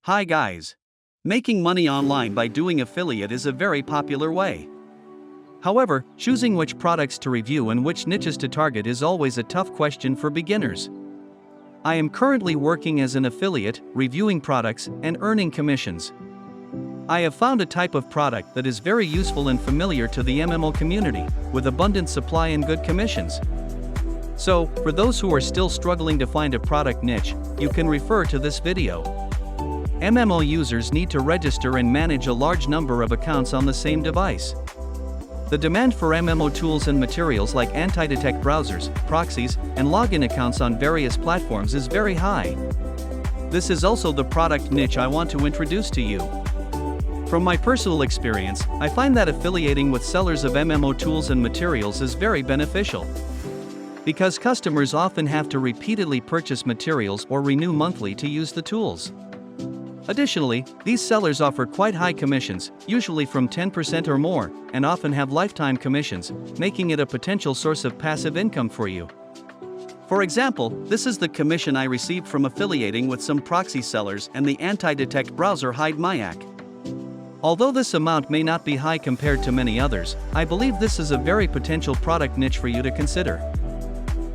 Hi guys! Making money online by doing affiliate is a very popular way. However, choosing which products to review and which niches to target is always a tough question for beginners. I am currently working as an affiliate, reviewing products, and earning commissions. I have found a type of product that is very useful and familiar to the MMO community, with abundant supply and good commissions. So, for those who are still struggling to find a product niche, you can refer to this video. MMO users need to register and manage a large number of accounts on the same device. The demand for MMO tools and materials like Antidetect browsers, proxies, and login accounts on various platforms is very high. This is also the product niche I want to introduce to you. From my personal experience, I find that affiliating with sellers of MMO tools and materials is very beneficial. Because customers often have to repeatedly purchase materials or renew monthly to use the tools. Additionally, these sellers offer quite high commissions, usually from 10% or more, and often have lifetime commissions, making it a potential source of passive income for you. For example, this is the commission I received from affiliating with some proxy sellers and the Antidetect browser HideMyac. Although this amount may not be high compared to many others, I believe this is a very potential product niche for you to consider.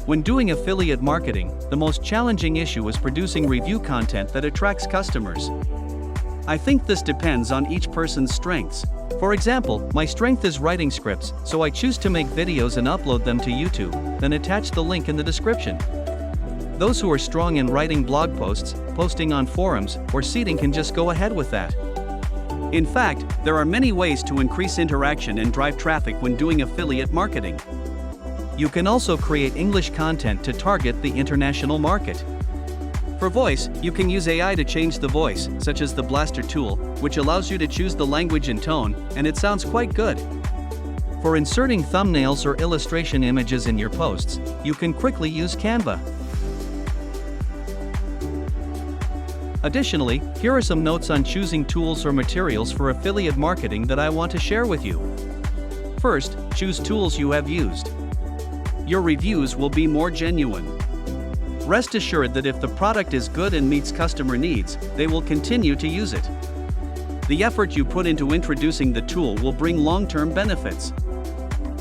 When doing affiliate marketing, the most challenging issue is producing review content that attracts customers. I think this depends on each person's strengths. For example, my strength is writing scripts, so I choose to make videos and upload them to YouTube, then attach the link in the description. Those who are strong in writing blog posts, posting on forums, or seeding can just go ahead with that. In fact, there are many ways to increase interaction and drive traffic when doing affiliate marketing. You can also create English content to target the international market. For voice, you can use AI to change the voice, such as the Blaster tool, which allows you to choose the language and tone, and it sounds quite good. For inserting thumbnails or illustration images in your posts, you can quickly use Canva. Additionally, here are some notes on choosing tools or materials for affiliate marketing that I want to share with you. First, choose tools you have used. Your reviews will be more genuine. Rest assured that if the product is good and meets customer needs, they will continue to use it. The effort you put into introducing the tool will bring long-term benefits.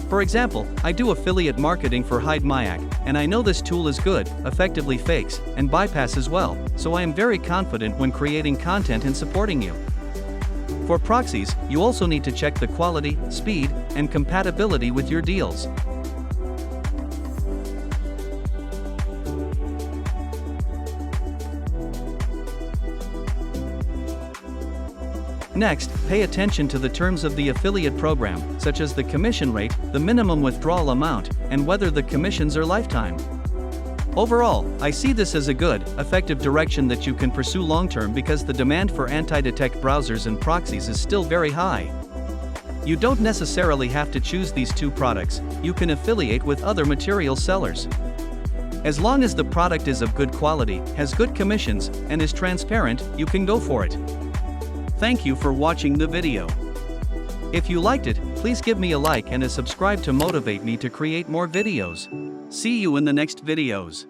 For example, I do affiliate marketing for HideMyac, and I know this tool is good, effectively fakes, and bypasses well, so I am very confident when creating content and supporting you. For proxies, you also need to check the quality, speed, and compatibility with your deals. Next, pay attention to the terms of the affiliate program, such as the commission rate, the minimum withdrawal amount, and whether the commissions are lifetime. Overall, I see this as a good, effective direction that you can pursue long-term because the demand for Antidetect browsers and proxies is still very high. You don't necessarily have to choose these two products, you can affiliate with other material sellers. As long as the product is of good quality, has good commissions, and is transparent, you can go for it. Thank you for watching the video. If you liked it, please give me a like and a subscribe to motivate me to create more videos. See you in the next videos.